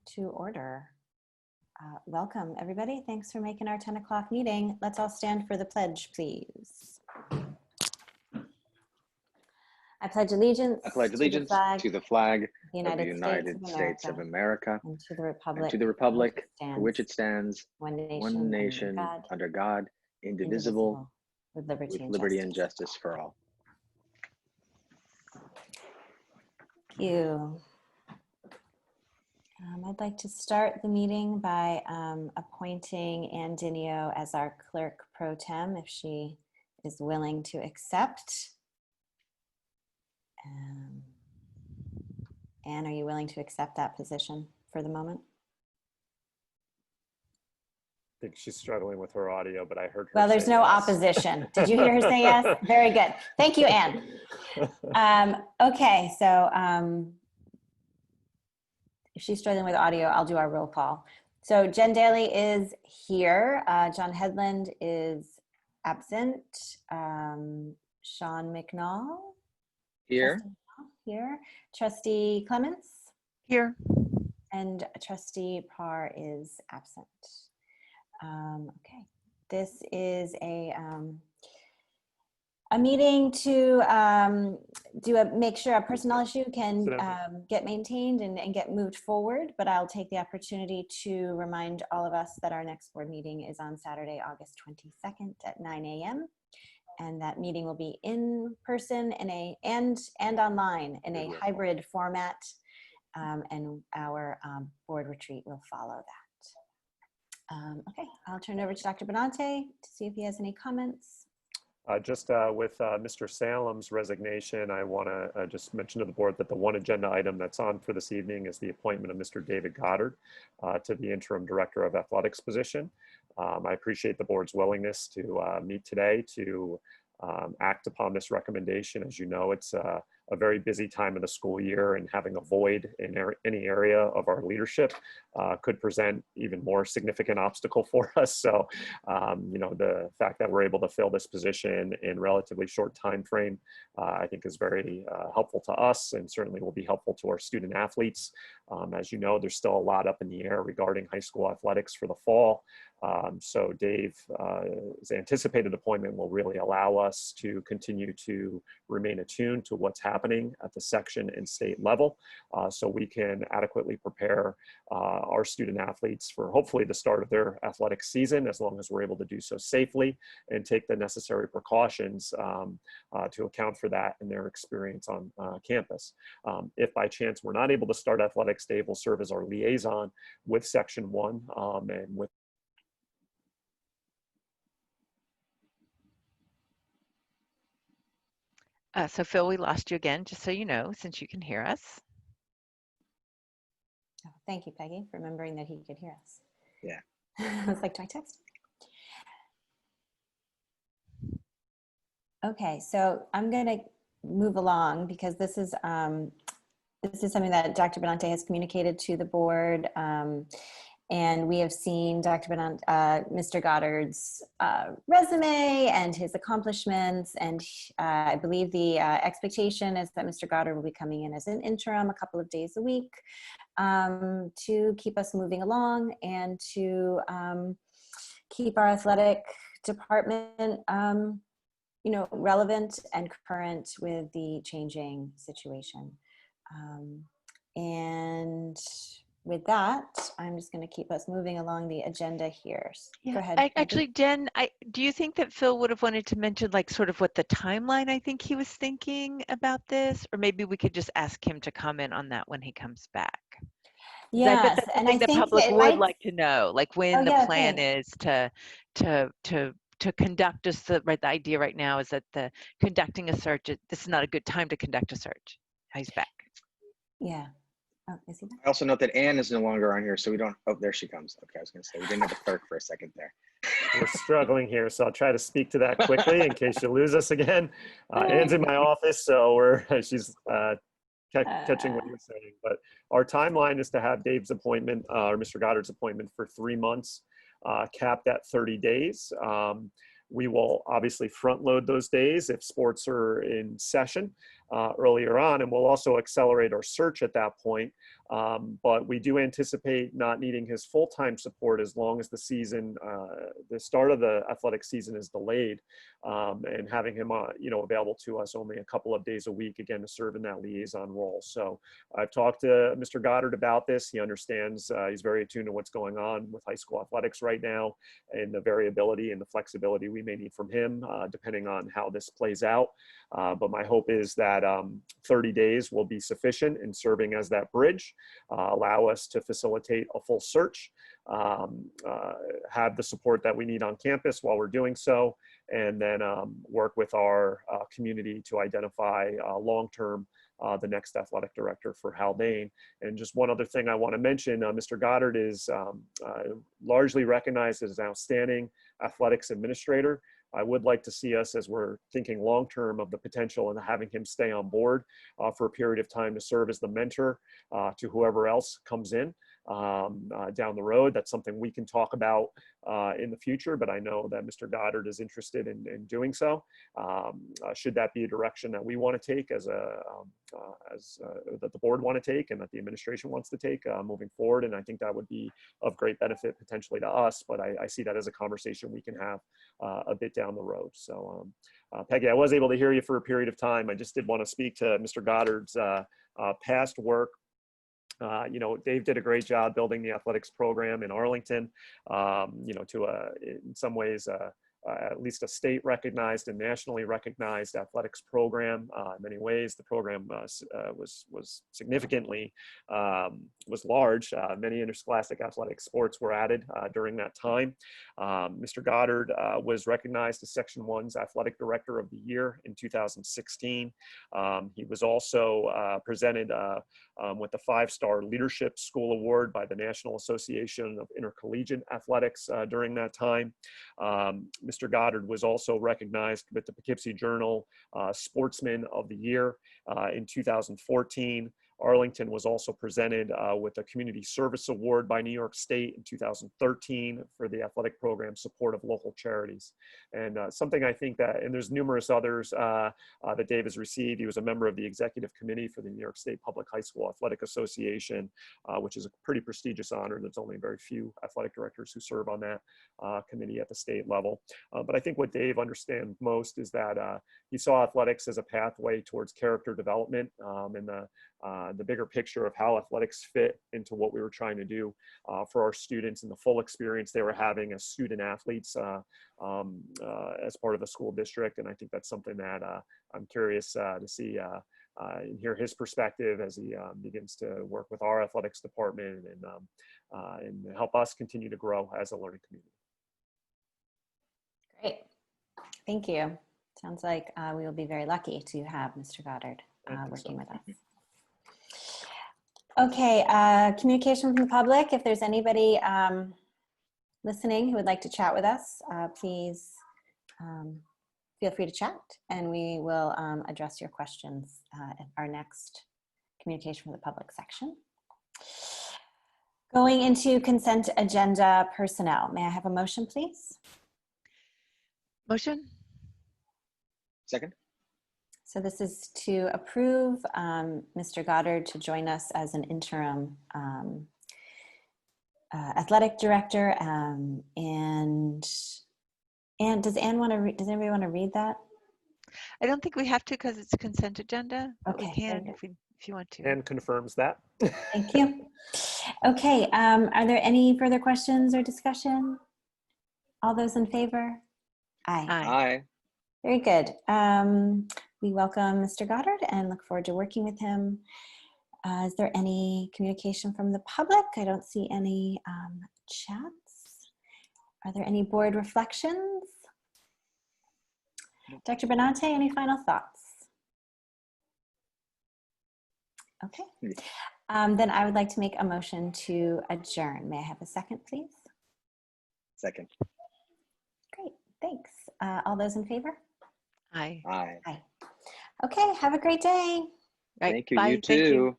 to order. Welcome, everybody. Thanks for making our 10 o'clock meeting. Let's all stand for the pledge, please. I pledge allegiance, to the flag of the of the United States of America and to the republic, for which it stands, one one nation under God, indivisible, with with liberty, liberty and justice for all. Thank you. I'd like to start the meeting by appointing Ann Dinio as our Clerk Pro Tem, if she is willing to accept. Anne, are you willing to accept that position for the moment? I think she's struggling with her audio, but I heard her Well, there's no yes. opposition. Did you hear her say yes? Very good. Thank you, Anne. Okay, so if she's struggling with audio, I'll do our roll call. So Jen Daly is here. John Headland is absent. Sean McNall? Here. Here. Trustee Clements? Here. And Trustee Parr is absent. Okay, this is a meeting to make sure a personnel issue can get maintained and get moved forward, but I'll take the opportunity to remind all of us that our next board meeting is on Saturday, August 22nd at 9 a.m. And that meeting will be in person and online in a hybrid format, and our board retreat will follow that. Okay, I'll turn it over to Dr. Benante to see if he has any comments. Just with Mr. Salem's resignation, I want to just mention to the board that the one agenda item that's on for this evening is the appointment of Mr. David Goddard to the interim director of athletics position. I appreciate the board's willingness to meet today to act upon this recommendation. As you know, it's a very busy time of the school year, and having a void in any area of our leadership could present even more significant obstacle for us. So, you know, the fact that we're able to fill this position in relatively short time frame, I think is very helpful to us, and certainly will be helpful to our student athletes. As you know, there's still a lot up in the air regarding high school athletics for the fall. So Dave's anticipated appointment will really allow us to continue to remain attuned to what's happening at the section and state level, so we can adequately prepare our student athletes for hopefully the start of their athletic season, as long as we're able to do so safely and take the necessary precautions to account for that in their experience on campus. If by chance we're not able to start athletics, Dave will serve as our liaison with Section 1 and with So Phil, we lost you again, just so you know, since you can hear us. Oh, thank you, Peggy, for remembering that he could hear us. Yeah. I was like, do I text? Okay, so I'm going to move along because this is something that Dr. Benante has communicated to the board. And we have seen Mr. Goddard's resume and his accomplishments. And I believe the expectation is that Mr. Goddard will be coming in as an interim a couple of days a week to keep us moving along and to keep our athletic department you know, relevant and current with the changing situation. And with that, I'm just going to keep us moving along the agenda here. Yeah. Go ahead. Actually, Jen, do you think that Phil would have wanted to mention like sort of what the timeline I think he was thinking about this? Or maybe we could just ask him to comment on that when he comes back. Yes, I bet that's something the public would like to know, like when the plan is to conduct us. The idea right now is that conducting a search, this is not a good time to conduct a search. He's back. Yeah. Oh, is he back? I also note that Anne is no longer on here, so we don't, oh, there she comes. Okay, I was gonna say, we didn't have a clerk for a second there. We're struggling here, so I'll try to speak to that quickly in case you lose us again. Anne's in my office, so she's catching what you're saying. But our timeline is to have Dave's appointment, or Mr. Goddard's appointment, for 3 months, capped at 30 days. We will obviously front load those days if sports are in session. earlier on, and we'll also accelerate our search at that point. But we do anticipate not needing his full-time support as long as the season, the start of the athletic season is delayed, and having him, available to us only a couple of days a week, again, to serve in that liaison role. So I've talked to Mr. Goddard about this. He understands, he's very attuned to what's going on with high school athletics right now and the variability and the flexibility we may need from him, depending on how this plays out. But my hope is that 30 days will be sufficient in serving as that bridge, allow us to facilitate a full search, have the support that we need on campus while we're doing so, and then work with our community to identify long-term the next athletic director for Haldane. And just one other thing I want to mention, Mr. Goddard is largely recognized as an outstanding athletics administrator. I would like to see us, as we're thinking long-term, of the potential in having him stay on board for a period of time to serve as the mentor to whoever else comes in down the road. That's something we can talk about in the future, but I know that Mr. Goddard is interested in doing so. Should that be a direction that we want to take that the board want to take and that the administration wants to take moving forward, and I think that would be of great benefit potentially to us, but I see that as a conversation we can have a bit down the road. So Peggy, I was able to hear you for a period of time. I just did want to speak to Mr. Goddard's past work. Dave did a great job building the athletics program in Arlington, in some ways, at least a state recognized and nationally recognized athletics program. In many ways, the program was significantly, was large. Many interscholastic athletic sports were added during that time. Mr. Goddard was recognized as Section 1's Athletic Director of the Year in 2016. He was also presented with the 5-Star Leadership School Award by the National Association of Intercollegiate Athletics during that time. Mr. Goddard was also recognized with the Poughkeepsie Journal Sportsman of the Year in 2014. Arlington was also presented with a Community Service Award by New York State in 2013 for the athletic program support of local charities. And something I think that, and there's numerous others that Dave has received. He was a member of the executive committee for the New York State Public High School Athletic Association, which is a pretty prestigious honor. There's only very few athletic directors who serve on that committee at the state level. But I think what Dave understands most is that he saw athletics as a pathway towards character development and the bigger picture of how athletics fit into what we were trying to do for our students and the full experience they were having as student athletes as part of the school district. And I think that's something that I'm curious to see and hear his perspective as he begins to work with our athletics department and help us continue to grow as a learning community. Great. Thank you. Sounds like we will be very lucky to have Mr. Goddard working with us. Okay, communication from the public. If there's anybody listening who would like to chat with us, please feel free to chat and we will address your questions at our next communication from the public section. Going into consent agenda personnel. May I have a motion, please? Motion? Second. So this is to approve Mr. Goddard to join us as an interim athletic director. And does Anne want to? Does anybody want to read that? I don't think we have to because it's a consent agenda. But Okay, we can very if you want to. And confirms that. Thank you. Okay, are there any further questions or discussion? All those in favor? Aye. Aye. Very good. We welcome Mr. Goddard and look forward to working with him. Is there any communication from the public? I don't see any chats. Are there any board reflections? Dr. Benante, any final thoughts? Okay. Then I would like to make a motion to adjourn. May I have a second, please? Second. Great, thanks. All those in favor? Aye. Aye. Aye. Okay, have a great day. Right, Thank you. bye. You too.